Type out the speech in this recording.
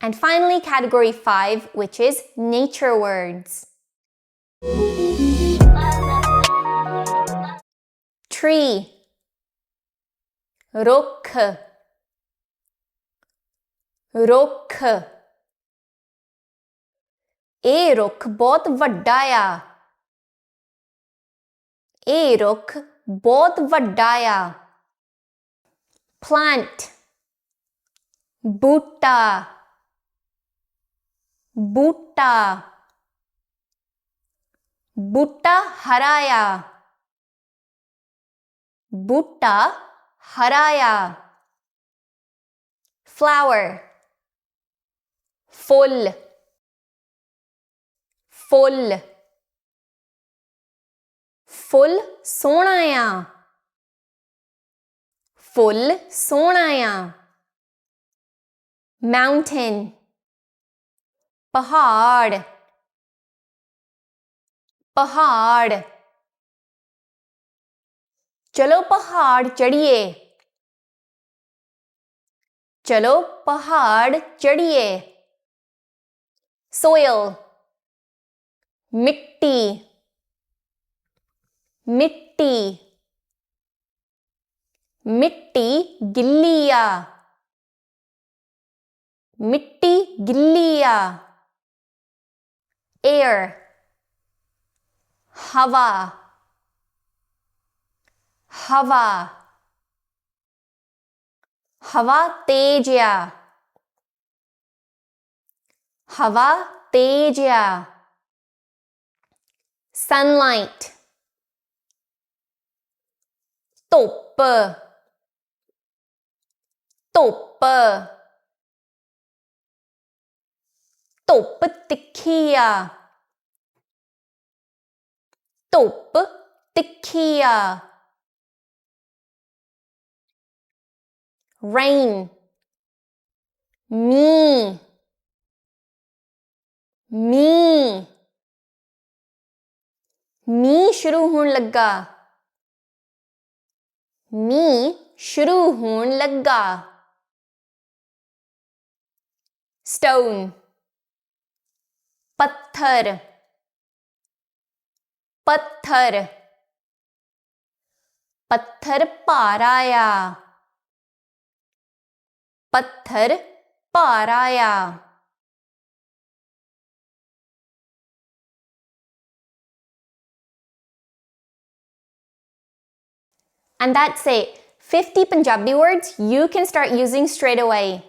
And finally, category 5, which is nature words. Tree, rukh, rukh. ਇਹ ਰੁੱਖ ਬਹੁਤ ਵੱਡਾ ਆ। ਇਹ ਰੁੱਖ ਬਹੁਤ ਵੱਡਾ ਆ। Plant, ਬੂਟਾ, ਬੂਟਾ। ਬੂਟਾ ਹਰਾ ਆ। ਬੂਟਾ ਹਰਾ ਆ। Flower, ਫੁੱਲ, ਫੁੱਲ। ਫੁੱਲ ਸੋਹਣਾ ਆ। ਫੁੱਲ ਸੋਹਣਾ ਆ। Mountain, ਪਹਾੜ, ਪਹਾੜ। ਚਲੋ ਪਹਾੜ ਚੜ੍ਹੀਏ। ਚਲੋ ਪਹਾੜ ਚੜ੍ਹੀਏ। Soil, ਮਿੱਟੀ, ਮਿੱਟੀ। ਮਿੱਟੀ ਗਿੱਲੀ ਆ। ਮਿੱਟੀ ਗਿੱਲੀ ਆ। Air, ਹਵਾ, ਹਵਾ। ਹਵਾ ਤੇਜ਼ ਆ। ਹਵਾ ਤੇਜ਼ ਆ। Sunlight, ਧੁੱਪ, ਧੁੱਪ। ਧੁੱਪ ਤਿੱਖੀ ਆ। ਧੁੱਪ ਤਿੱਖੀ ਆ। Rain, ਮੀਂਹ, ਮੀਂਹ। ਮੀਂਹ ਸ਼ੁਰੂ ਹੋਣ ਲੱਗਾ। ਮੀਂਹ ਸ਼ੁਰੂ ਹੋਣ ਲੱਗਾ। Stone, ਪੱਥਰ, ਪੱਥਰ। ਪੱਥਰ ਭਾਰਾ ਆ। ਪੱਥਰ ਭਾਰਾ ਆ। And that's it. 50 Punjabi words you can start using straight away.